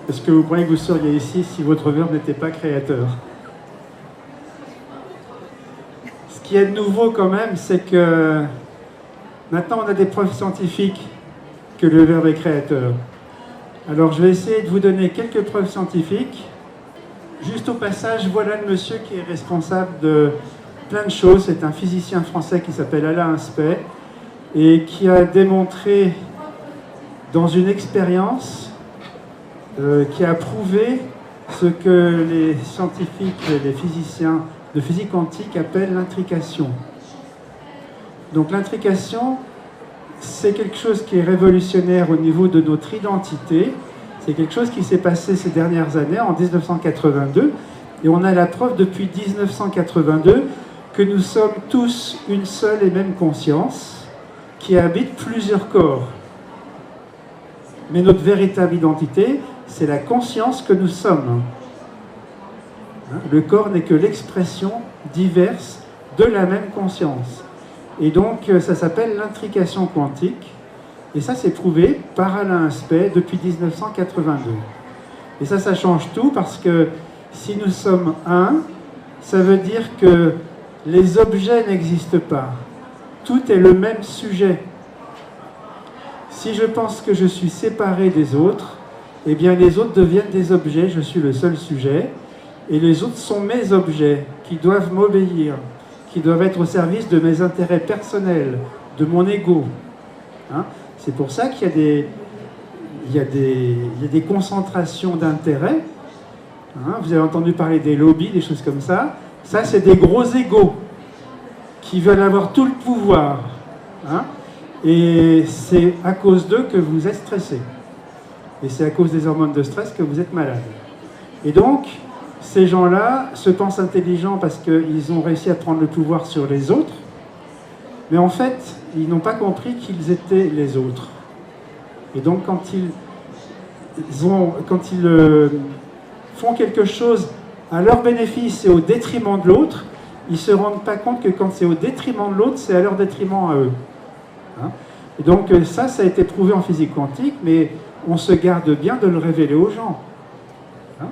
Est-ce que vous croyez que vous seriez ici si votre verbe n'était pas créateur? Ce qui est nouveau quand même, c'est que maintenant on a des preuves scientifiques que le verbe est créateur. Alors je vais essayer de vous donner quelques preuves scientifiques. Juste au passage, voilà le monsieur qui est responsable de plein de choses. C'est un physicien français qui s'appelle Alain Aspect et qui a démontré dans une expérience qui a prouvé ce que les scientifiques, les physiciens de physique quantique appellent l'intrication. Donc l'intrication, c'est quelque chose qui est révolutionnaire au niveau de notre identité. C'est quelque chose qui s'est passé ces dernières années, en 1982. Et on a la preuve depuis 1982 que nous sommes tous une seule et même conscience qui habite plusieurs corps. Mais notre véritable identité, c'est la conscience que nous sommes. Le corps n'est que l'expression diverse de la même conscience. Et donc, ça s'appelle l'intrication quantique. Et ça, c'est prouvé par Alain Aspect depuis 1982. Et ça change tout parce que si nous sommes un, ça veut dire que les objets n'existent pas. Tout est le même sujet. Si je pense que je suis séparé des autres, eh bien les autres deviennent des objets, je suis le seul sujet, et les autres sont mes objets qui doivent m'obéir, qui doivent être au service de mes intérêts personnels, de mon ego. Hein? C'est pour ça qu'il y a des concentrations d'intérêts. Hein? Vous avez entendu parler des lobbies, des choses comme ça. Ça, c'est des gros égos qui veulent avoir tout le pouvoir. Hein? Et c'est à cause d'eux que vous êtes stressé. Et c'est à cause des hormones de stress que vous êtes malade. Et donc, ces gens-là se pensent intelligents parce qu'ils ont réussi à prendre le pouvoir sur les autres. Mais en fait, ils n'ont pas compris qu'ils étaient les autres. Et donc, quand ils font quelque chose à leur bénéfice et au détriment de l'autre, ils ne se rendent pas compte que quand c'est au détriment de l'autre, c'est à leur détriment à eux. Hein? Et donc, ça a été prouvé en physique quantique, mais on se garde bien de le révéler aux gens. Hein?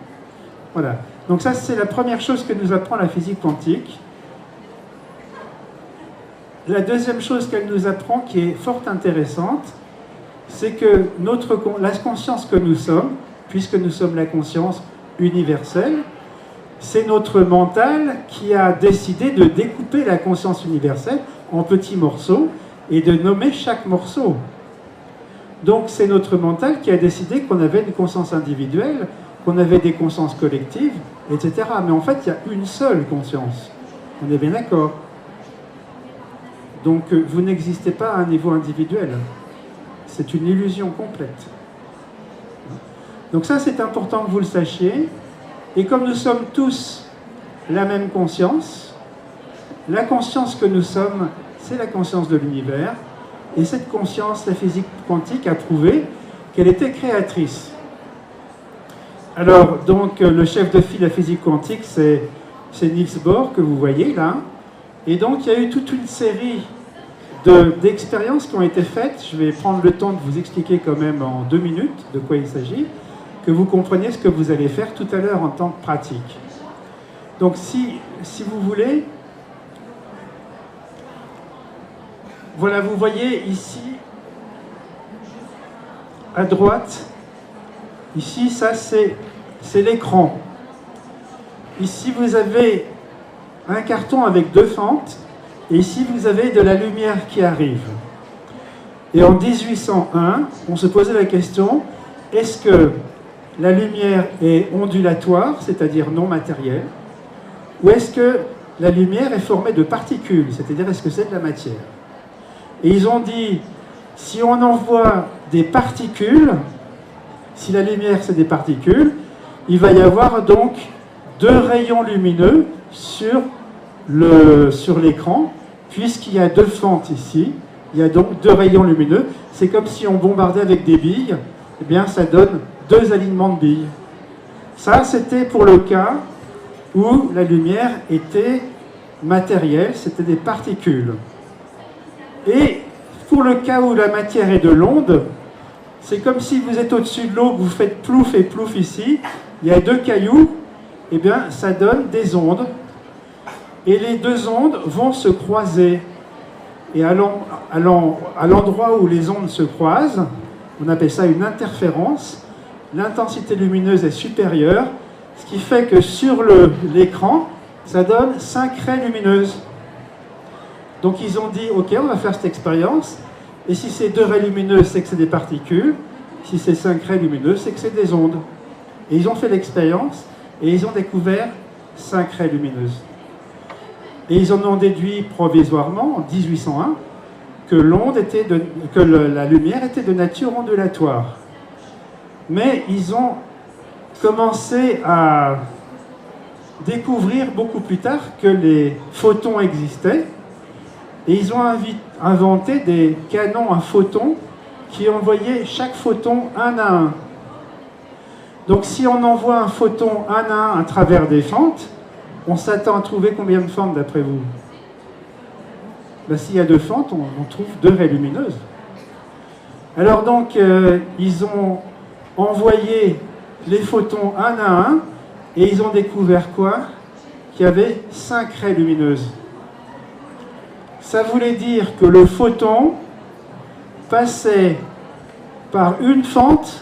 Voilà. Donc ça, c'est la première chose que nous apprend la physique quantique. La deuxième chose qu'elle nous apprend, qui est fort intéressante, c'est que la conscience que nous sommes, puisque nous sommes la conscience universelle, c'est notre mental qui a décidé de découper la conscience universelle en petits morceaux et de nommer chaque morceau. Donc c'est notre mental qui a décidé qu'on avait une conscience individuelle, qu'on avait des consciences collectives, etc. Mais en fait, il y a une seule conscience. On est bien d'accord. Donc, vous n'existez pas à un niveau individuel. C'est une illusion complète. Donc ça, c'est important que vous le sachiez. Et comme nous sommes tous la même conscience, la conscience que nous sommes, c'est la conscience de l'univers. Et cette conscience, la physique quantique a prouvé qu'elle était créatrice. Alors, donc, le chef de file de la physique quantique, c'est Niels Bohr, que vous voyez là. Et donc, il y a eu toute une série d'expériences qui ont été faites. Je vais prendre le temps de vous expliquer quand même en 2 minutes de quoi il s'agit, que vous compreniez ce que vous allez faire tout à l'heure en tant que pratique. Donc, si vous voulez, voilà, vous voyez ici, à droite, ici, ça c'est l'écran. Ici, vous avez un carton avec 2 fentes, et ici, vous avez de la lumière qui arrive. Et en 1801, on se posait la question, est-ce que la lumière est ondulatoire, c'est-à-dire non matérielle, ou est-ce que la lumière est formée de particules, c'est-à-dire est-ce que c'est de la matière? Et ils ont dit, si on envoie des particules, si la lumière c'est des particules, il va y avoir donc 2 rayons lumineux sur l'écran, puisqu'il y a 2 fentes ici, il y a donc 2 rayons lumineux. C'est comme si on bombardait avec des billes, eh bien ça donne 2 alignements de billes. Ça, c'était pour le cas où la lumière était matérielle, c'était des particules. Et pour le cas où la matière est de l'onde, C'est comme si vous êtes au-dessus de l'eau, que vous faites plouf et plouf ici. Il y a deux cailloux, et bien ça donne des ondes. Et les deux ondes vont se croiser. Et à l'endroit où les ondes se croisent, on appelle ça une interférence, l'intensité lumineuse est supérieure, ce qui fait que sur l'écran, ça donne 5 raies lumineuses. Donc ils ont dit, ok, on va faire cette expérience, et si c'est 2 raies lumineuses, c'est que c'est des particules, si c'est 5 raies lumineuses, c'est que c'est des ondes. Et ils ont fait l'expérience, et ils ont découvert 5 raies lumineuses. Et ils en ont déduit provisoirement, en 1801, que la lumière était de nature ondulatoire. Mais ils ont commencé à découvrir beaucoup plus tard que les photons existaient, et ils ont inventé des canons à photons qui envoyaient chaque photon un à un. Donc si on envoie un photon un à un à travers des fentes, on s'attend à trouver combien de fentes d'après vous? Ben, s'il y a 2 fentes, on trouve 2 raies lumineuses. Alors donc, ils ont envoyé les photons un à un, et ils ont découvert quoi? Qu'il y avait 5 raies lumineuses. Ça voulait dire que le photon passait par une fente,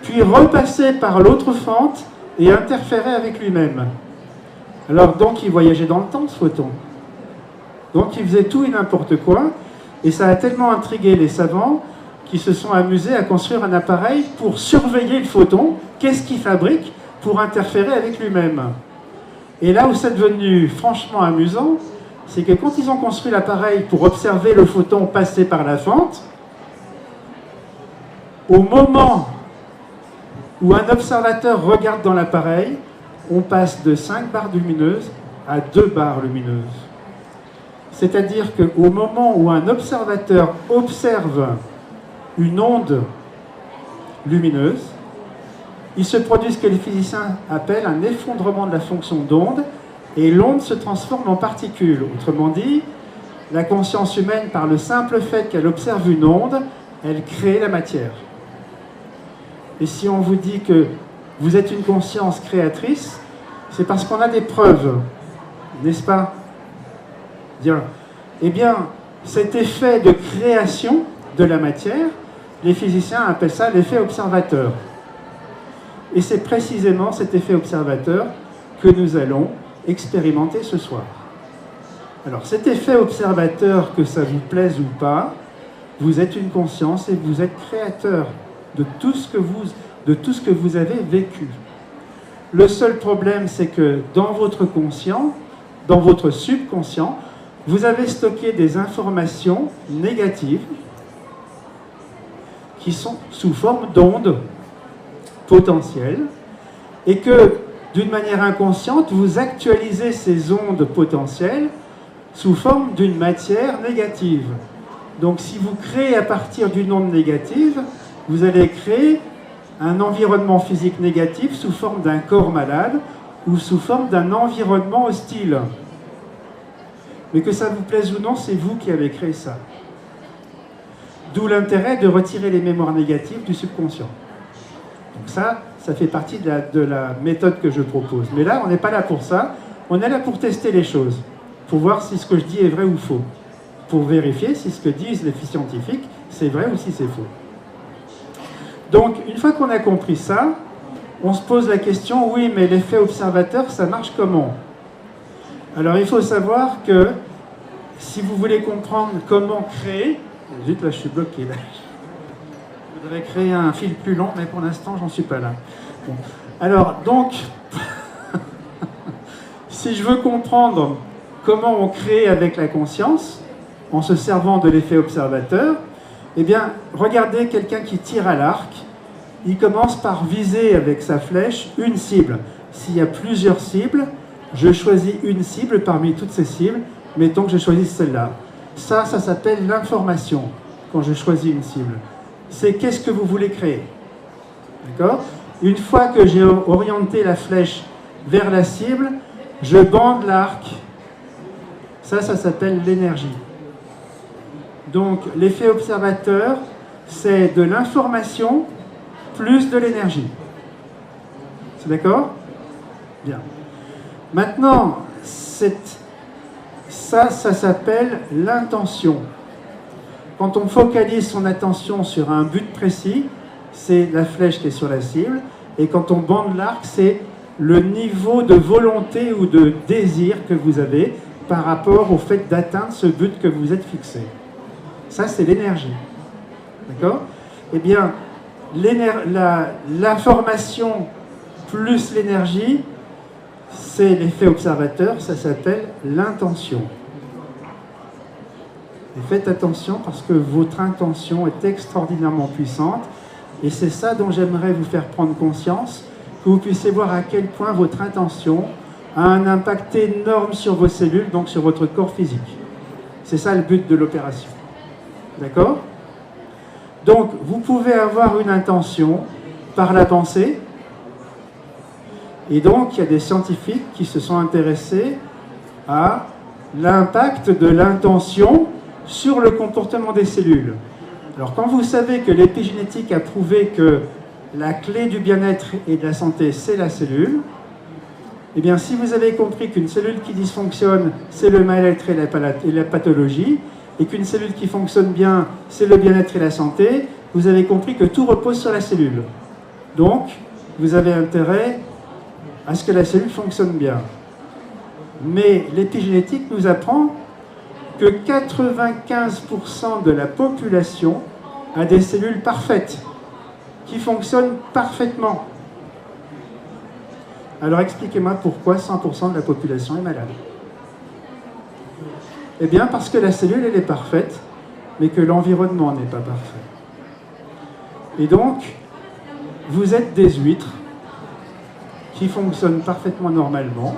puis repassait par l'autre fente et interférait avec lui-même. Alors donc il voyageait dans le temps, ce photon. Donc il faisait tout et n'importe quoi, et ça a tellement intrigué les savants qui se sont amusés à construire un appareil pour surveiller le photon, qu'est-ce qu'il fabrique pour interférer avec lui-même. Et là où c'est devenu franchement amusant, c'est que quand ils ont construit l'appareil pour observer le photon passer par la fente, au moment où un observateur regarde dans l'appareil, on passe de 5 barres lumineuses à 2 barres lumineuses. C'est-à-dire qu'au moment où un observateur observe une onde lumineuse, il se produit ce que les physiciens appellent un effondrement de la fonction d'onde, et l'onde se transforme en particule. Autrement dit, la conscience humaine, par le simple fait qu'elle observe une onde, elle crée la matière. Et si on vous dit que vous êtes une conscience créatrice, c'est parce qu'on a des preuves, n'est-ce pas? Bien. Eh bien, cet effet de création de la matière, les physiciens appellent ça l'effet observateur. Et c'est précisément cet effet observateur que nous allons expérimenter ce soir. Alors, cet effet observateur, que ça vous plaise ou pas, vous êtes une conscience et vous êtes créateur de tout ce que vous avez vécu. Le seul problème, c'est que dans votre conscient, dans votre subconscient, vous avez stocké des informations négatives qui sont sous forme d'ondes potentielles, et que, d'une manière inconsciente, vous actualisez ces ondes potentielles sous forme d'une matière négative. Donc si vous créez à partir d'une onde négative, vous allez créer un environnement physique négatif sous forme d'un corps malade ou sous forme d'un environnement hostile. Mais que ça vous plaise ou non, c'est vous qui avez créé ça. D'où l'intérêt de retirer les mémoires négatives du subconscient. Donc ça fait partie de la méthode que je propose. Mais là, on n'est pas là pour ça. On est là pour tester les choses, pour voir si ce que je dis est vrai ou faux, pour vérifier si ce que disent les scientifiques, c'est vrai ou si c'est faux. Donc, une fois qu'on a compris ça, on se pose la question, oui, mais l'effet observateur, ça marche comment? Alors, il faut savoir que si vous voulez comprendre comment créer... Zut, là, je suis bloqué. Là. Je voudrais créer un fil plus long, mais pour l'instant, j'en suis pas là. Bon. Alors, donc, si je veux comprendre comment on crée avec la conscience, en se servant de l'effet observateur, eh bien, regardez quelqu'un qui tire à l'arc. Il commence par viser avec sa flèche une cible. S'il y a plusieurs cibles, je choisis une cible parmi toutes ces cibles. Mettons que je choisisse celle-là. Ça s'appelle l'information, quand je choisis une cible. C'est qu'est-ce que vous voulez créer. D'accord? Une fois que j'ai orienté la flèche vers la cible, je bande l'arc. Ça s'appelle l'énergie. Donc, l'effet observateur, c'est de l'information plus de l'énergie. C'est d'accord? Bien. Maintenant, ça s'appelle l'intention. Quand on focalise son attention sur un but précis, c'est la flèche qui est sur la cible. Et quand on bande l'arc, c'est le niveau de volonté ou de désir que vous avez par rapport au fait d'atteindre ce but que vous êtes fixé. Ça, c'est l'énergie. D'accord? Eh bien, l'information plus l'énergie, c'est l'effet observateur, ça s'appelle l'intention. Et faites attention parce que votre intention est extraordinairement puissante et c'est ça dont j'aimerais vous faire prendre conscience, que vous puissiez voir à quel point votre intention a un impact énorme sur vos cellules, donc sur votre corps physique. C'est ça le but de l'opération. D'accord? Donc, vous pouvez avoir une intention par la pensée. Et donc, il y a des scientifiques qui se sont intéressés à l'impact de l'intention sur le comportement des cellules. Alors, quand vous savez que l'épigénétique a prouvé que la clé du bien-être et de la santé, c'est la cellule, eh bien, si vous avez compris qu'une cellule qui dysfonctionne, c'est le mal-être et la pathologie, et qu'une cellule qui fonctionne bien, c'est le bien-être et la santé, vous avez compris que tout repose sur la cellule. Donc, vous avez intérêt à ce que la cellule fonctionne bien. Mais l'épigénétique nous apprend que 95% de la population a des cellules parfaites, qui fonctionnent parfaitement. Alors expliquez-moi pourquoi 100% de la population est malade. Eh bien parce que la cellule, elle est parfaite, mais que l'environnement n'est pas parfait. Et donc, vous êtes des huîtres qui fonctionnent parfaitement normalement.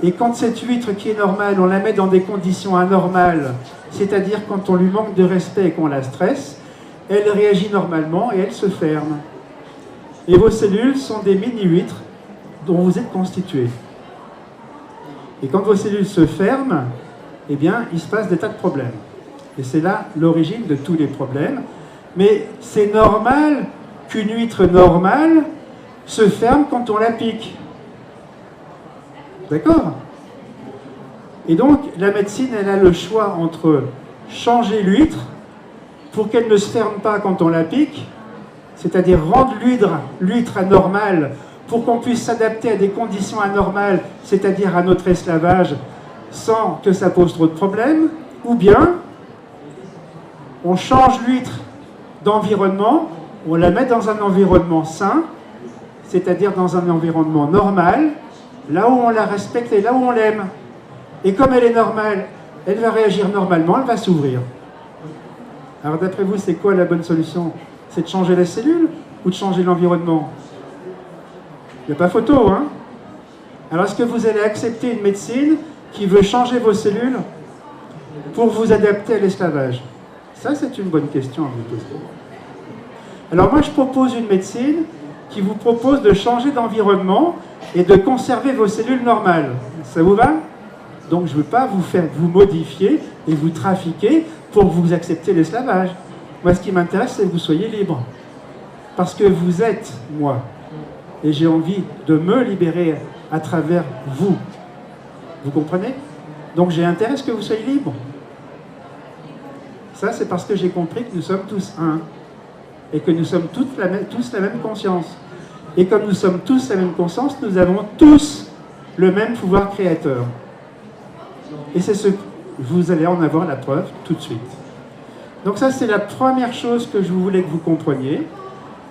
Et quand cette huître qui est normale, on la met dans des conditions anormales, c'est-à-dire quand on lui manque de respect et qu'on la stresse, elle réagit normalement et elle se ferme. Et vos cellules sont des mini-huîtres dont vous êtes constitués. Et quand vos cellules se ferment, eh bien, il se passe des tas de problèmes. Et c'est là l'origine de tous les problèmes. Mais c'est normal qu'une huître normale se ferme quand on la pique. D'accord? Et donc, la médecine, elle a le choix entre changer l'huître pour qu'elle ne se ferme pas quand on la pique, c'est-à-dire rendre l'huître anormale pour qu'on puisse s'adapter à des conditions anormales, c'est-à-dire à notre esclavage, sans que ça pose trop de problèmes, ou bien on change l'huître d'environnement, on la met dans un environnement sain, c'est-à-dire dans un environnement normal, là où on la respecte et là où on l'aime. Et comme elle est normale, elle va réagir normalement, elle va s'ouvrir. Alors d'après vous, c'est quoi la bonne solution? C'est de changer la cellule ou de changer l'environnement? Il n'y a pas photo, hein? Alors est-ce que vous allez accepter une médecine qui veut changer vos cellules pour vous adapter à l'esclavage? Ça, c'est une bonne question à vous poser. Alors moi, je propose une médecine qui vous propose de changer d'environnement et de conserver vos cellules normales. Ça vous va? Donc je ne veux pas vous faire vous modifier et vous trafiquer pour vous accepter l'esclavage. Moi, ce qui m'intéresse, c'est que vous soyez libre. Parce que vous êtes moi. Et j'ai envie de me libérer à travers vous. Vous comprenez? Donc j'ai intérêt à ce que vous soyez libre. Ça, c'est parce que j'ai compris que nous sommes tous un. Et que nous sommes tous la même conscience. Et comme nous sommes tous la même conscience, nous avons tous le même pouvoir créateur. Et c'est ce que vous allez en avoir la preuve tout de suite. Donc ça, c'est la première chose que je voulais que vous compreniez.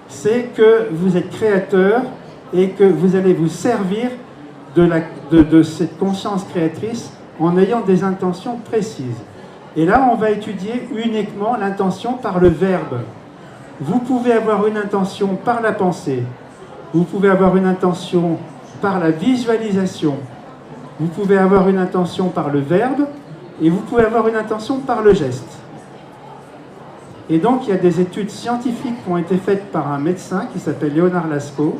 C'est que vous êtes créateur et que vous allez vous servir de cette conscience créatrice en ayant des intentions précises. Et là, on va étudier uniquement l'intention par le verbe. Vous pouvez avoir une intention par la pensée. Vous pouvez avoir une intention par la visualisation. Vous pouvez avoir une intention par le verbe. Et vous pouvez avoir une intention par le geste. Et donc, il y a des études scientifiques qui ont été faites par un médecin qui s'appelle Leonard Lasko,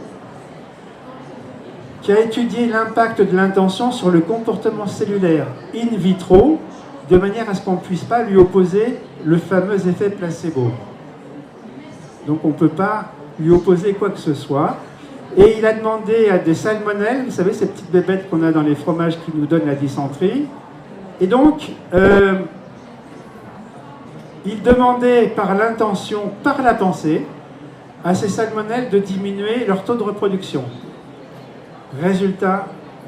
qui a étudié l'impact de l'intention sur le comportement cellulaire in vitro, de manière à ce qu'on ne puisse pas lui opposer le fameux effet placebo. Donc on ne peut pas lui opposer quoi que ce soit. Et il a demandé à des salmonelles, vous savez, ces petites bébêtes qu'on a dans les fromages qui nous donnent la dysenterie. Et donc, il demandait par l'intention, par la pensée, à ces salmonelles de diminuer leur taux de reproduction. Résultat,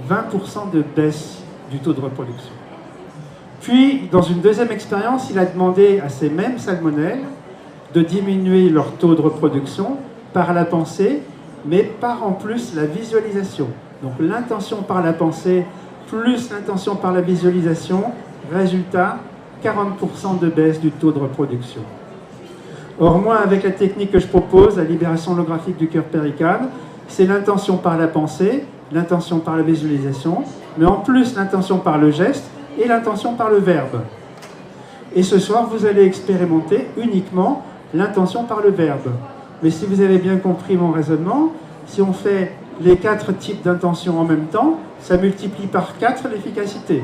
20% de baisse du taux de reproduction. Puis, dans une deuxième expérience, il a demandé à ces mêmes salmonelles de diminuer leur taux de reproduction par la pensée, mais par en plus la visualisation. Donc l'intention par la pensée plus l'intention par la visualisation, résultat, 40% de baisse du taux de reproduction. Or, moi, avec la technique que je propose, la libération holographique du cœur péricane, c'est l'intention par la pensée, l'intention par la visualisation, mais en plus l'intention par le geste et l'intention par le verbe. Et ce soir, vous allez expérimenter uniquement l'intention par le verbe. Mais si vous avez bien compris mon raisonnement, si on fait les 4 types d'intentions en même temps, ça multiplie par 4 l'efficacité.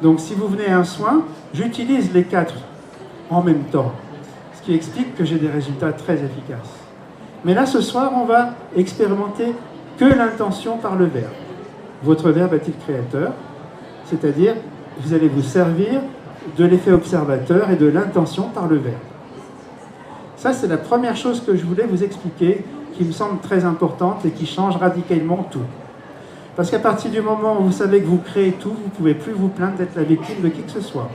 Donc si vous venez à un soin, j'utilise les 4 en même temps, ce qui explique que j'ai des résultats très efficaces. Mais là, ce soir, on va expérimenter que l'intention par le verbe. Votre verbe est-il créateur? C'est-à-dire, vous allez vous servir de l'effet observateur et de l'intention par le verbe. Ça, c'est la première chose que je voulais vous expliquer, qui me semble très importante et qui change radicalement tout. Parce qu'à partir du moment où vous savez que vous créez tout, vous ne pouvez plus vous plaindre d'être la victime de qui que ce soit.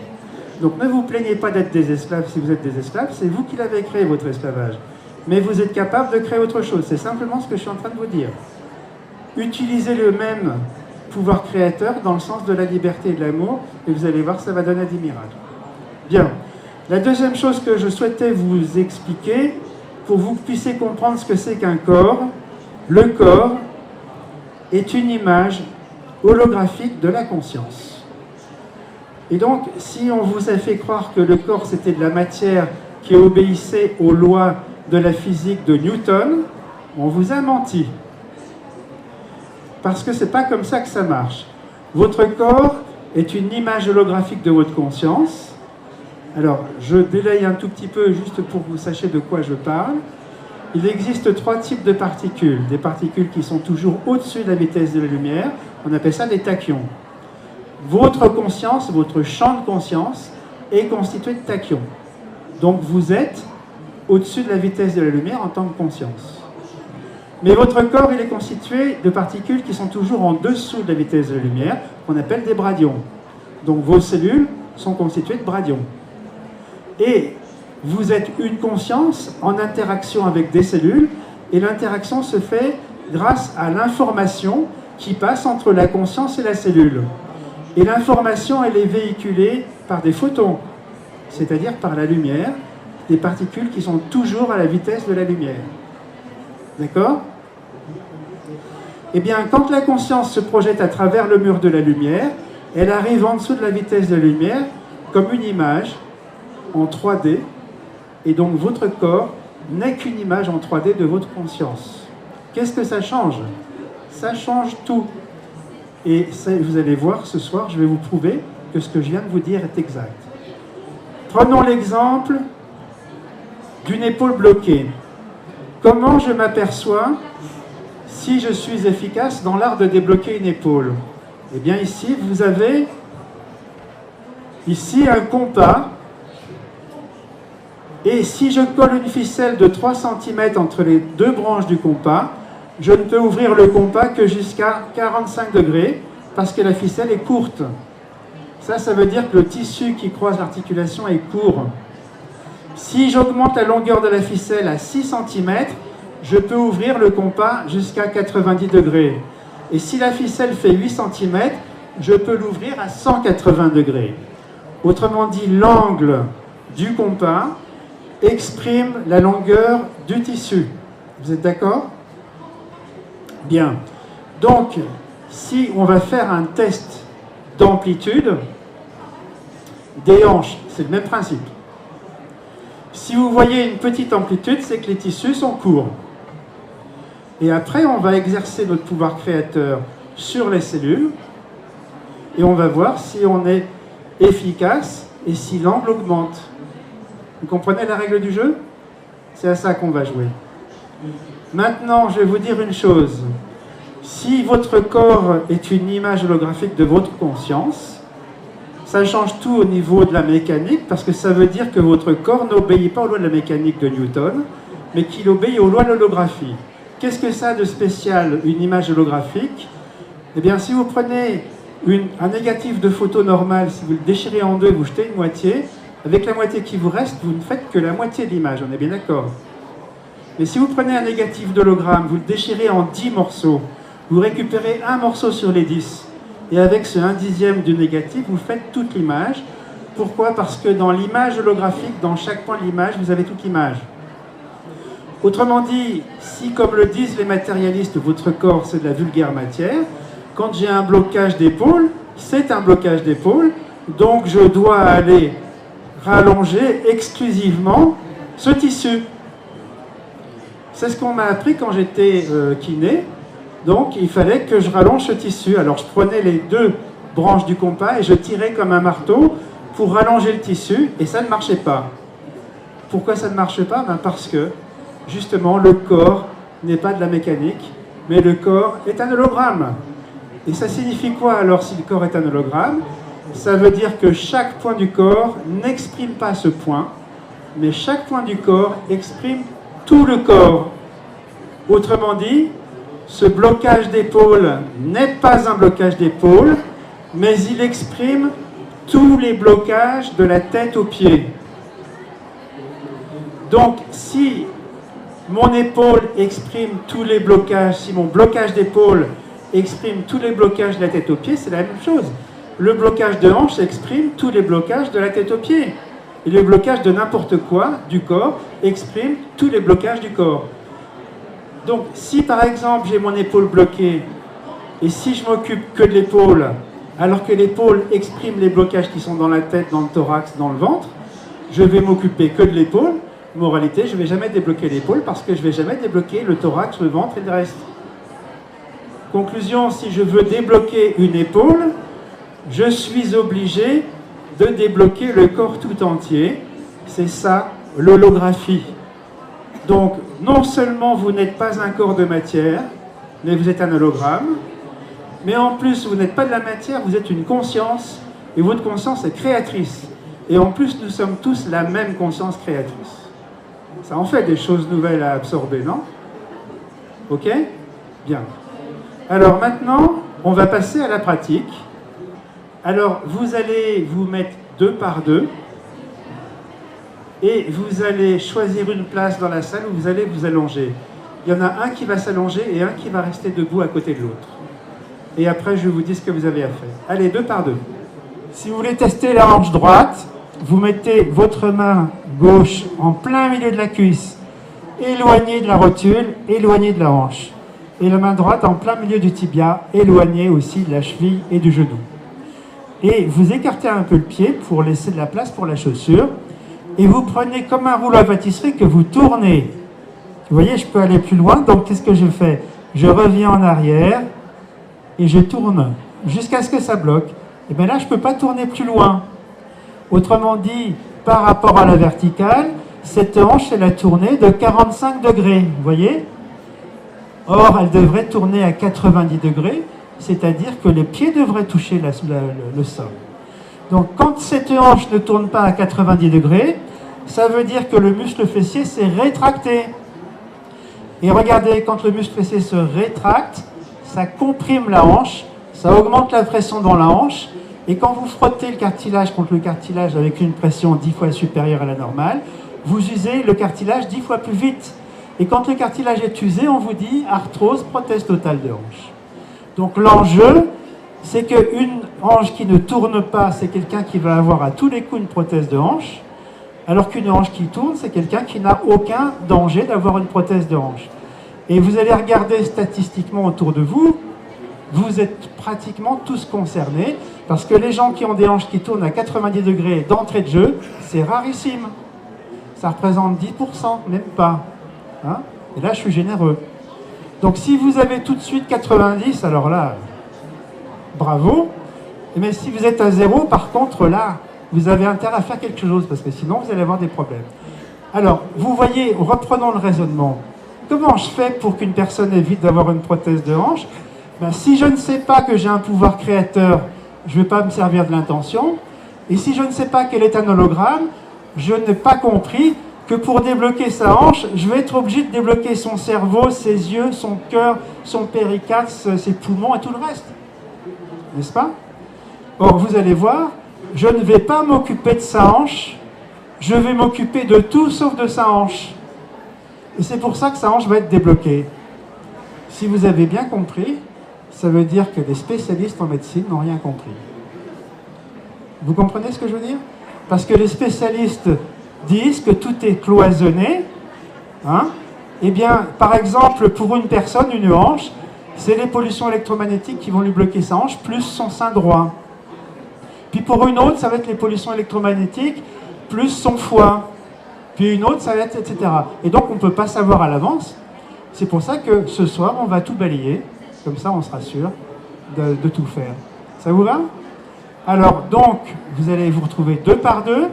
Donc ne vous plaignez pas d'être des esclaves si vous êtes des esclaves, c'est vous qui l'avez créé, votre esclavage. Mais vous êtes capable de créer autre chose, c'est simplement ce que je suis en train de vous dire. Utilisez le même pouvoir créateur dans le sens de la liberté et de l'amour, et vous allez voir, ça va donner des miracles. Bien. La deuxième chose que je souhaitais vous expliquer, pour que vous puissiez comprendre ce que c'est qu'un corps, le corps est une image holographique de la conscience. Et donc, si on vous a fait croire que le corps c'était de la matière qui obéissait aux lois de la physique de Newton, on vous a menti. Parce que c'est pas comme ça que ça marche. Votre corps est une image holographique de votre conscience. Alors, je délaye un tout petit peu juste pour que vous sachiez de quoi je parle. Il existe 3 types de particules. Des particules qui sont toujours au-dessus de la vitesse de la lumière. On appelle ça des tachyons. Votre conscience, votre champ de conscience est constitué de tachyons. Donc vous êtes au-dessus de la vitesse de la lumière en tant que conscience. Mais votre corps, il est constitué de particules qui sont toujours en dessous de la vitesse de la lumière, qu'on appelle des bradyons. Donc vos cellules sont constituées de bradyons. Et vous êtes une conscience en interaction avec des cellules, et l'interaction se fait grâce à l'information qui passe entre la conscience et la cellule. Et l'information, elle est véhiculée par des photons, c'est-à-dire par la lumière, des particules qui sont toujours à la vitesse de la lumière. D'accord? Eh bien, quand la conscience se projette à travers le mur de la lumière, elle arrive en dessous de la vitesse de la lumière comme une image en 3D, et donc votre corps n'est qu'une image en 3D de votre conscience. Qu'est-ce que ça change? Ça change tout. Et ça, vous allez voir ce soir, je vais vous prouver que ce que je viens de vous dire est exact. Prenons l'exemple d'une épaule bloquée. Comment je m'aperçois si je suis efficace dans l'art de débloquer une épaule? Eh bien ici, vous avez ici un compas. Et si je colle une ficelle de 3 cm entre les 2 branches du compas, je ne peux ouvrir le compas que jusqu'à 45 degrés parce que la ficelle est courte. Ça veut dire que le tissu qui croise l'articulation est court. Si j'augmente la longueur de la ficelle à 6 cm, je peux ouvrir le compas jusqu'à 90 degrés. Et si la ficelle fait 8 cm, je peux l'ouvrir à 180 degrés. Autrement dit, l'angle du compas exprime la longueur du tissu. Vous êtes d'accord? Bien. Donc, si on va faire un test d'amplitude des hanches, c'est le même principe. Si vous voyez une petite amplitude, c'est que les tissus sont courts. Et après, on va exercer notre pouvoir créateur sur les cellules et on va voir si on est efficace et si l'angle augmente. Vous comprenez la règle du jeu? C'est à ça qu'on va jouer. Maintenant, je vais vous dire une chose. Si votre corps est une image holographique de votre conscience, ça change tout au niveau de la mécanique, parce que ça veut dire que votre corps n'obéit pas aux lois de la mécanique de Newton, mais qu'il obéit aux lois de l'holographie. Qu'est-ce que ça a de spécial, une image holographique? Eh bien, si vous prenez un négatif de photo normal, si vous le déchirez en deux, vous jetez une moitié, avec la moitié qui vous reste, vous ne faites que la moitié de l'image, on est bien d'accord? Mais si vous prenez un négatif d'hologramme, vous le déchirez en 10 morceaux, vous récupérez un morceau sur les 10, et avec ce 1/10 du négatif, vous faites toute l'image. Pourquoi? Parce que dans l'image holographique, dans chaque point de l'image, vous avez toute l'image. Autrement dit, si, comme le disent les matérialistes, votre corps c'est de la vulgaire matière, quand j'ai un blocage d'épaule, c'est un blocage d'épaule, donc je dois aller rallonger exclusivement ce tissu. C'est ce qu'on m'a appris quand j'étais kiné. Donc il fallait que je rallonge ce tissu. Alors je prenais les deux branches du compas et je tirais comme un marteau pour rallonger le tissu, et ça ne marchait pas. Pourquoi ça ne marche pas? Parce que justement le corps n'est pas de la mécanique, mais le corps est un hologramme. Et ça signifie quoi alors si le corps est un hologramme? Ça veut dire que chaque point du corps n'exprime pas ce point, mais chaque point du corps exprime tout le corps. Autrement dit, ce blocage d'épaule n'est pas un blocage d'épaule, mais il exprime tous les blocages de la tête aux pieds. Donc, si mon épaule exprime tous les blocages, si mon blocage d'épaule exprime tous les blocages de la tête aux pieds, c'est la même chose. Le blocage de hanche exprime tous les blocages de la tête aux pieds. Et le blocage de n'importe quoi du corps exprime tous les blocages du corps. Donc, si par exemple j'ai mon épaule bloquée, et si je m'occupe que de l'épaule, alors que l'épaule exprime les blocages qui sont dans la tête, dans le thorax, dans le ventre, je vais m'occuper que de l'épaule. Moralité, je ne vais jamais débloquer l'épaule parce que je ne vais jamais débloquer le thorax, le ventre et le reste. Conclusion, si je veux débloquer une épaule, je suis obligé de débloquer le corps tout entier. C'est ça, l'holographie. Donc, non seulement vous n'êtes pas un corps de matière, mais vous êtes un hologramme, mais en plus, vous n'êtes pas de la matière, vous êtes une conscience, et votre conscience est créatrice. Et en plus, nous sommes tous la même conscience créatrice. Ça en fait des choses nouvelles à absorber, non? Ok? Bien. Alors maintenant, on va passer à la pratique. Alors, vous allez vous mettre 2 par 2, et vous allez choisir une place dans la salle où vous allez vous allonger. Il y en a un qui va s'allonger et un qui va rester debout à côté de l'autre. Et après, je vous dis ce que vous avez à faire. Allez, 2 par 2. Si vous voulez tester la hanche droite, vous mettez votre main gauche en plein milieu de la cuisse, éloignée de la rotule, éloignée de la hanche. Et la main droite en plein milieu du tibia, éloignée aussi de la cheville et du genou. Et vous écartez un peu le pied pour laisser de la place pour la chaussure. Et vous prenez comme un rouleau à pâtisserie que vous tournez. Vous voyez, je peux aller plus loin, donc qu'est-ce que je fais? Je reviens en arrière et je tourne jusqu'à ce que ça bloque. Et bien là, je ne peux pas tourner plus loin. Autrement dit, par rapport à la verticale, cette hanche, elle a tourné de 45 degrés, vous voyez? Or, elle devrait tourner à 90 degrés, c'est-à-dire que les pieds devraient toucher le sol. Donc, quand cette hanche ne tourne pas à 90 degrés, ça veut dire que le muscle fessier s'est rétracté. Et regardez, quand le muscle fessier se rétracte, ça comprime la hanche, ça augmente la pression dans la hanche, et quand vous frottez le cartilage contre le cartilage avec une pression 10 fois supérieure à la normale, vous usez le cartilage 10 fois plus vite. Et quand le cartilage est usé, on vous dit arthrose, prothèse totale de hanche. Donc l'enjeu, c'est qu'une hanche qui ne tourne pas, c'est quelqu'un qui va avoir à tous les coups une prothèse de hanche, alors qu'une hanche qui tourne, c'est quelqu'un qui n'a aucun danger d'avoir une prothèse de hanche. Et vous allez regarder statistiquement autour de vous, vous êtes pratiquement tous concernés, parce que les gens qui ont des hanches qui tournent à 90 degrés d'entrée de jeu, c'est rarissime. Ça représente 10%, même pas. Hein? Et là, je suis généreux. Donc si vous avez tout de suite 90, alors là, bravo. Mais si vous êtes à 0, par contre, là, vous avez intérêt à faire quelque chose, parce que sinon, vous allez avoir des problèmes. Alors, vous voyez, reprenons le raisonnement. Comment je fais pour qu'une personne évite d'avoir une prothèse de hanche? Ben, si je ne sais pas que j'ai un pouvoir créateur, je ne vais pas me servir de l'intention. Et si je ne sais pas quel est un hologramme, je n'ai pas compris que pour débloquer sa hanche, je vais être obligé de débloquer son cerveau, ses yeux, son cœur, son péricarde, ses poumons et tout le reste. N'est-ce pas? Or, vous allez voir, je ne vais pas m'occuper de sa hanche, je vais m'occuper de tout sauf de sa hanche. Et c'est pour ça que sa hanche va être débloquée. Si vous avez bien compris, ça veut dire que les spécialistes en médecine n'ont rien compris. Vous comprenez ce que je veux dire? Parce que les spécialistes disent que tout est cloisonné. Hein? Eh bien, par exemple, pour une personne, une hanche, c'est les pollutions électromagnétiques qui vont lui bloquer sa hanche, plus son sein droit. Puis pour une autre, ça va être les pollutions électromagnétiques, plus son foie. Puis une autre, ça va être, etc. Et donc, on ne peut pas savoir à l'avance. C'est pour ça que ce soir, on va tout balayer. Comme ça, on sera sûr de tout faire. Ça vous va? Alors, donc, vous allez vous retrouver 2 par 2.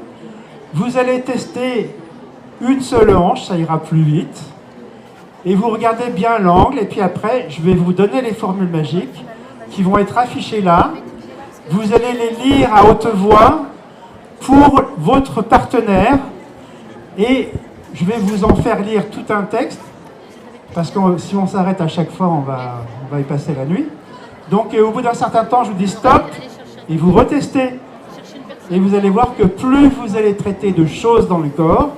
Vous allez tester une seule hanche, ça ira plus vite. Et vous regardez bien l'angle. Et puis après, je vais vous donner les formules magiques qui vont être affichées là. Vous allez les lire à haute voix pour votre partenaire. Et je vais vous en faire lire tout un texte. Parce que si on s'arrête à chaque fois, on va y passer la nuit. Donc, au bout d'un certain temps, je vous dis stop, et vous retestez. Et vous allez voir que plus vous allez traiter de choses dans le corps,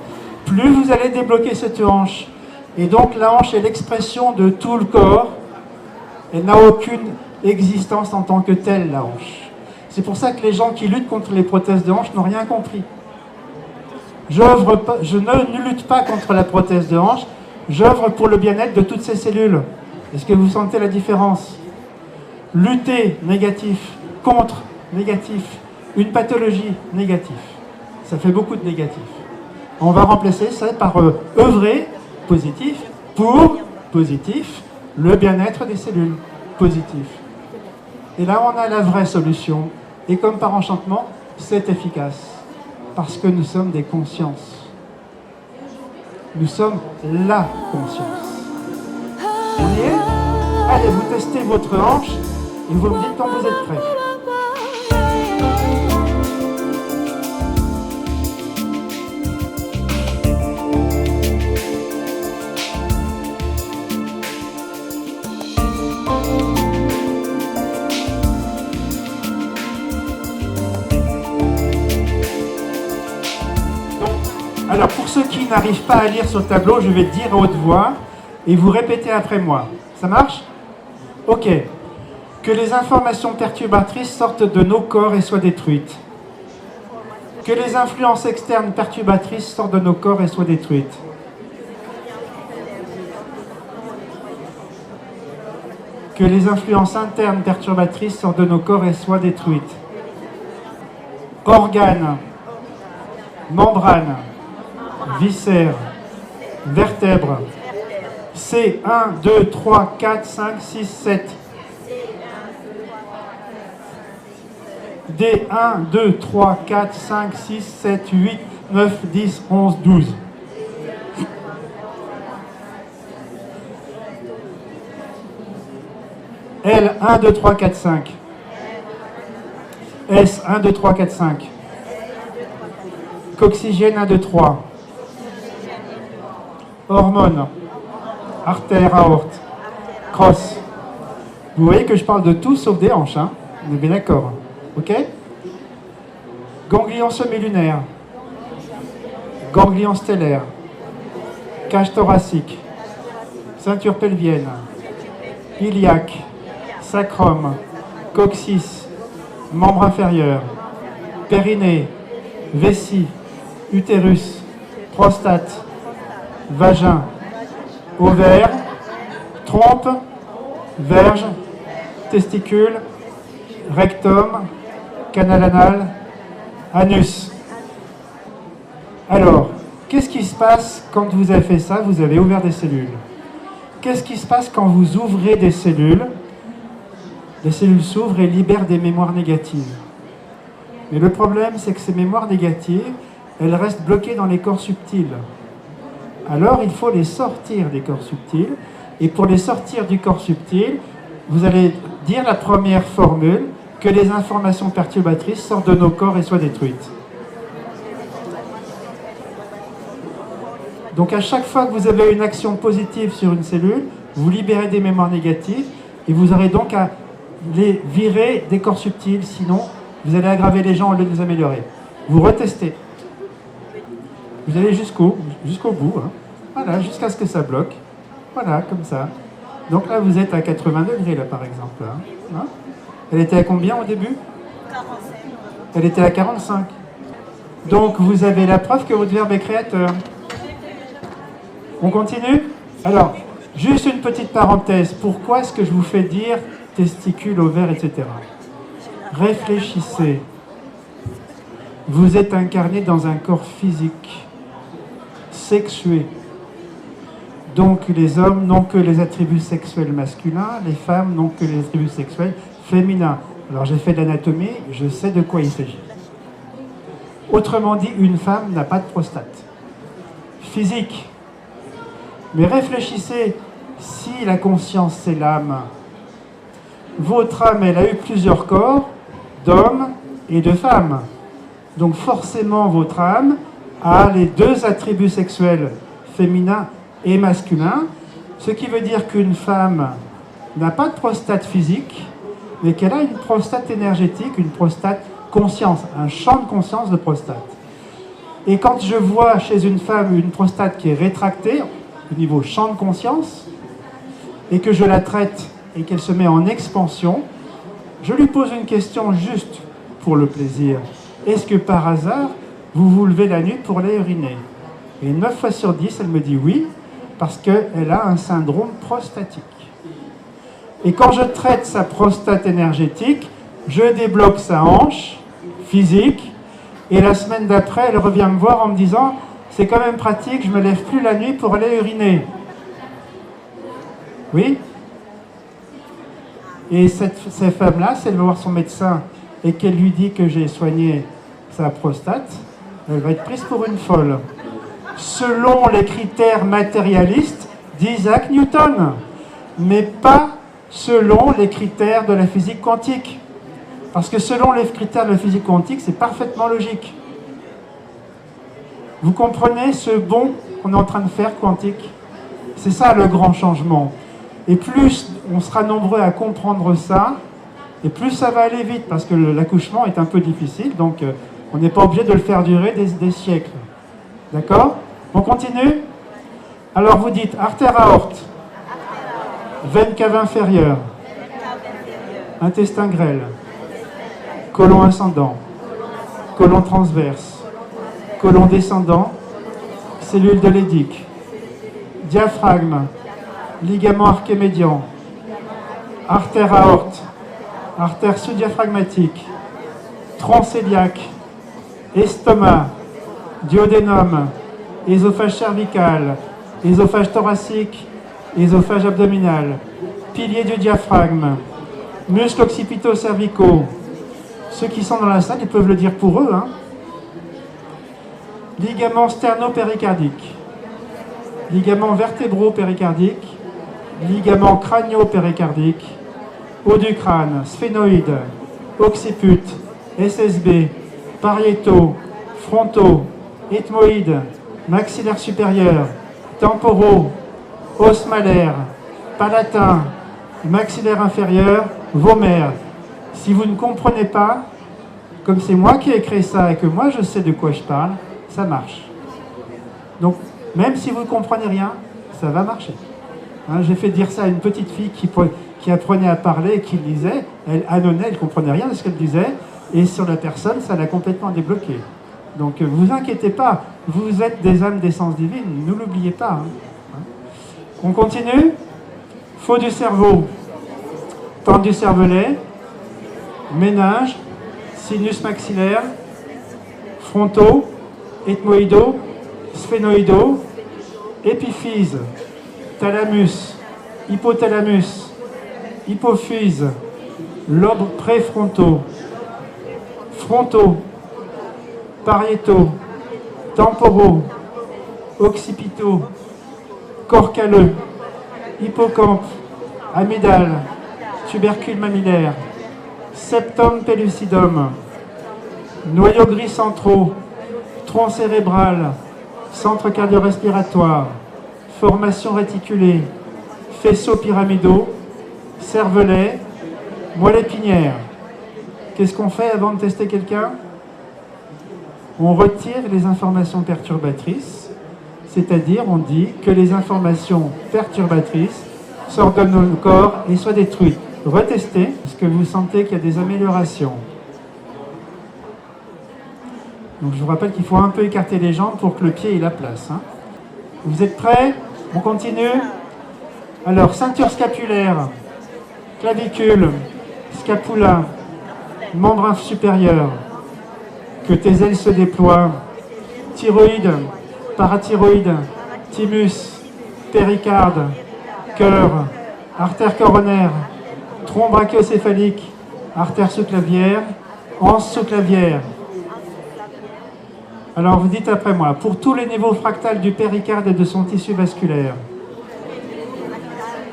plus vous allez débloquer cette hanche. Et donc, la hanche est l'expression de tout le corps. Elle n'a aucune existence en tant que telle, la hanche. C'est pour ça que les gens qui luttent contre les prothèses de hanche n'ont rien compris. Je ne lutte pas contre la prothèse de hanche. J'œuvre pour le bien-être de toutes ces cellules. Est-ce que vous sentez la différence? Lutter, négatif. Contre, négatif. Une pathologie, négatif. Ça fait beaucoup de négatif. On va remplacer ça par œuvrer, positif, pour, positif, le bien-être des cellules, positif. Et là, on a la vraie solution. Et comme par enchantement, c'est efficace. Parce que nous sommes des consciences. Nous sommes la conscience. On y est? Allez, vous testez votre hanche et vous me dites quand vous êtes prêts. Alors, pour ceux qui n'arrivent pas à lire sur le tableau, je vais le dire à haute voix et vous répétez après moi. Ça marche? Ok. Que les informations perturbatrices sortent de nos corps et soient détruites. Que les influences externes perturbatrices sortent de nos corps et soient détruites. Que les influences internes perturbatrices sortent de nos corps et soient détruites. Organes, membranes, viscères, vertèbres, C, 1, 2, 3, 4, 5, 6, 7. D, 1, 2, 3, 4, 5, 6, 7, 8, 9, 10, 11, 12. L, 1, 2, 3, 4, 5. S, 1, 2, 3, 4, 5. Coxygène, 1, 2, 3. Hormones, artère, aorte, crosse. Vous voyez que je parle de tout sauf des hanches, hein? On est bien d'accord. Ok? Ganglion semi-lunaire, ganglion stellaire, cage thoracique, ceinture pelvienne, iliaque, sacrum, coccyx, membre inférieur, périnée, vessie, utérus, prostate, vagin, ovaire, trompe, verge, testicule, rectum, canal anal, anus. Alors, qu'est-ce qui se passe quand vous avez fait ça? Vous avez ouvert des cellules. Qu'est-ce qui se passe quand vous ouvrez des cellules? Les cellules s'ouvrent et libèrent des mémoires négatives. Mais le problème, c'est que ces mémoires négatives, elles restent bloquées dans les corps subtils. alors il faut les sortir des corps subtils. Et pour les sortir du corps subtil, vous allez dire la première formule, que les informations perturbatrices sortent de nos corps et soient détruites. Donc à chaque fois que vous avez une action positive sur une cellule, vous libérez des mémoires négatives et vous aurez donc à les virer des corps subtils, sinon vous allez aggraver les gens au lieu de les améliorer. Vous retestez. Vous allez jusqu'au bout, hein. Voilà, jusqu'à ce que ça bloque. Voilà, comme ça. Donc là, vous êtes à 80 degrés, là, par exemple. Hein. Elle était à combien au début? 45. Elle était à 45. Donc, vous avez la preuve que votre verbe est créateur. On continue? Alors, juste une petite parenthèse. Pourquoi est-ce que je vous fais dire testicules, ovaires, etc. Réfléchissez. Vous êtes incarné dans un corps physique, sexué. Donc les hommes n'ont que les attributs sexuels masculins, les femmes n'ont que les attributs sexuels féminins. Alors j'ai fait de l'anatomie, je sais de quoi il s'agit. Autrement dit, une femme n'a pas de prostate. Physique. Mais réfléchissez, si la conscience c'est l'âme, votre âme, elle a eu plusieurs corps, d'hommes et de femmes. Donc forcément, votre âme a les deux attributs sexuels, féminins et masculins, ce qui veut dire qu'une femme n'a pas de prostate physique, mais qu'elle a une prostate énergétique, une prostate conscience, un champ de conscience de prostate. Et quand je vois chez une femme une prostate qui est rétractée, au niveau champ de conscience, et que je la traite et qu'elle se met en expansion, je lui pose une question juste pour le plaisir. Est-ce que par hasard, vous vous levez la nuit pour aller uriner? Et 9 fois sur 10, elle me dit oui, parce qu'elle a un syndrome prostatique. Et quand je traite sa prostate énergétique, je débloque sa hanche physique, et la semaine d'après, elle revient me voir en me disant « c'est quand même pratique, je ne me lève plus la nuit pour aller uriner ». Oui? Et cette femme-là, si elle va voir son médecin et qu'elle lui dit que j'ai soigné sa prostate, elle va être prise pour une folle. Selon les critères matérialistes d'Isaac Newton, mais pas selon les critères de la physique quantique. Parce que selon les critères de la physique quantique, c'est parfaitement logique. Vous comprenez ce bond qu'on est en train de faire quantique? C'est ça le grand changement. Et plus on sera nombreux à comprendre ça, et plus ça va aller vite, parce que l'accouchement est un peu difficile, donc on n'est pas obligé de le faire durer des siècles. D'accord? On continue? Alors vous dites artère aorte, veine cave inférieure, intestin grêle, côlon ascendant, côlon transverse, côlon descendant, cellule de Leydig, diaphragme, ligament archémédian, artère aorte, artère sous-diaphragmatique, tronc cœliaque, estomac, duodénum, œsophage cervical, œsophage thoracique, œsophage abdominal, pilier du diaphragme, muscles occipito-cervicaux. Ceux qui sont dans la salle, ils peuvent le dire pour eux, hein. Ligament sterno-péricardique, ligament vertébro-péricardique, ligament crânio-péricardique, haut du crâne, sphénoïde, occiput, SSB, pariétaux, frontaux, ethmoïde, maxillaire supérieur, temporaux, os malaire, palatin, maxillaire inférieur, vomaire. Si vous ne comprenez pas, comme c'est moi qui ai créé ça et que moi je sais de quoi je parle, ça marche. Donc, même si vous ne comprenez rien, ça va marcher. Hein, j'ai fait dire ça à une petite fille qui apprenait à parler et qui lisait. Elle annonnait, elle ne comprenait rien de ce qu'elle disait. Et sur la personne, ça l'a complètement débloqué. Donc, vous inquiétez pas. Vous êtes des âmes d'essence divine. Ne l'oubliez pas. Hein. On continue. Faux du cerveau. Tente du cervelet. Méninge. Sinus maxillaire. Frontaux. Ethmoïdaux. Sphénoïdaux. Épiphyse. Thalamus. Hypothalamus. Hypophyse. Lobes préfrontaux. Frontaux. Pariétaux. Temporaux. occipitaux, corps calleux, hippocampe, amygdale, tubercule mammillaire, septum pellucidum, noyaux gris centraux, tronc cérébral, centre cardio-respiratoire, formation réticulée, faisceaux pyramidaux, cervelet, moelle épinière. Qu'est-ce qu'on fait avant de tester quelqu'un? On retire les informations perturbatrices, c'est-à-dire on dit que les informations perturbatrices sortent de nos corps et soient détruites. Retestez. Est-ce que vous sentez qu'il y a des améliorations? Donc je vous rappelle qu'il faut un peu écarter les jambes pour que le pied ait la place. Hein. Vous êtes prêts? On continue? Alors, ceinture scapulaire, clavicule, scapula, membre supérieur, que tes ailes se déploient, thyroïde, parathyroïde, thymus, péricarde, cœur, artère coronaire, tronc brachiocéphalique, artère sous-clavière, anse sous-clavière. Alors vous dites après moi, pour tous les niveaux fractales du péricarde et de son tissu vasculaire,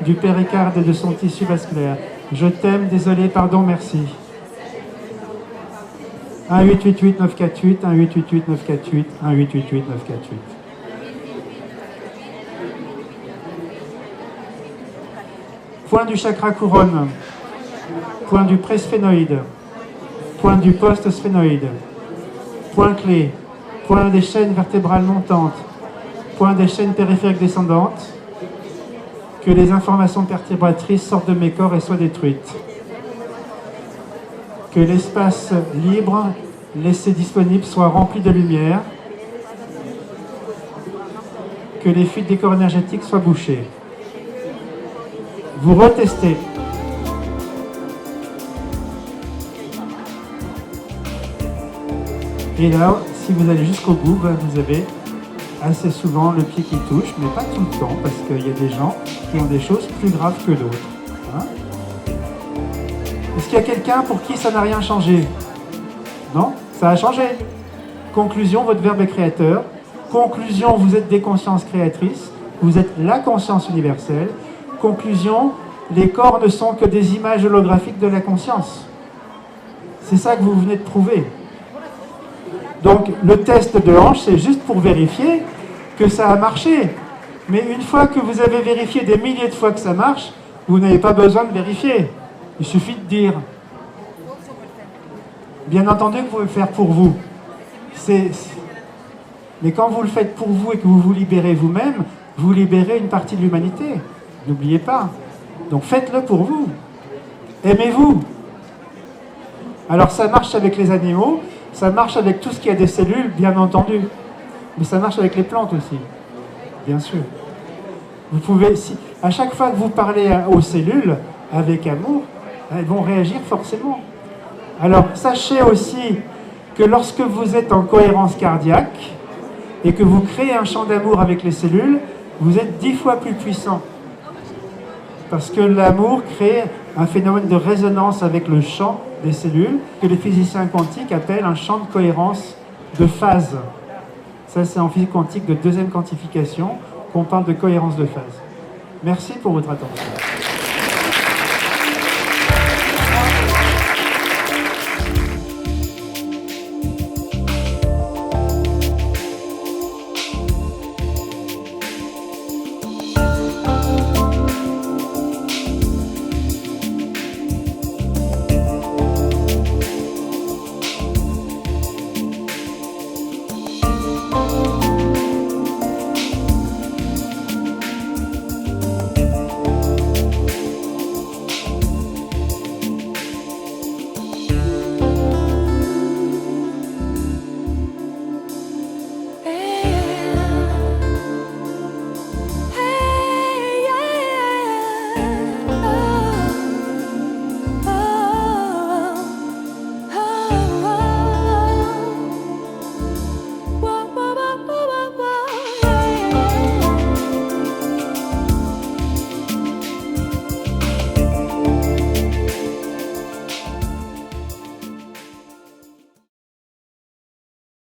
du péricarde et de son tissu vasculaire, je t'aime, désolé, pardon, merci. 1 888 948, 1 888 948, 1 888 948. Point du chakra couronne, point du pré-sphénoïde, point du post-sphénoïde, point clé, point des chaînes vertébrales montantes, point des chaînes périphériques descendantes, que les informations perturbatrices sortent de mes corps et soient détruites. Que l'espace libre laissé disponible soit rempli de lumière. Que les fuites des corps énergétiques soient bouchées. Vous retestez. Et là, si vous allez jusqu'au bout, vous avez assez souvent le pied qui touche, mais pas tout le temps, parce qu'il y a des gens qui ont des choses plus graves que d'autres. Hein? Est-ce qu'il y a quelqu'un pour qui ça n'a rien changé? Non? Ça a changé. Conclusion, votre verbe est créateur. Conclusion, vous êtes des consciences créatrices. Vous êtes la conscience universelle. Conclusion, les corps ne sont que des images holographiques de la conscience. C'est ça que vous venez de prouver. Donc, le test de hanche, c'est juste pour vérifier que ça a marché. Mais une fois que vous avez vérifié des milliers de fois que ça marche, vous n'avez pas besoin de vérifier. Il suffit de dire. Bien entendu que vous pouvez le faire pour vous. Mais quand vous le faites pour vous et que vous vous libérez vous-même, vous libérez une partie de l'humanité. N'oubliez pas. Donc faites-le pour vous. Aimez-vous. Alors ça marche avec les animaux, ça marche avec tout ce qui a des cellules, bien entendu. Mais ça marche avec les plantes aussi, bien sûr. Vous pouvez, à chaque fois que vous parlez aux cellules avec amour, elles vont réagir forcément. Alors sachez aussi que lorsque vous êtes en cohérence cardiaque et que vous créez un champ d'amour avec les cellules, vous êtes 10 fois plus puissant. Parce que l'amour crée un phénomène de résonance avec le champ des cellules que les physiciens quantiques appellent un champ de cohérence de phase. Ça, c'est en physique quantique de deuxième quantification qu'on parle de cohérence de phase. Merci pour votre attention.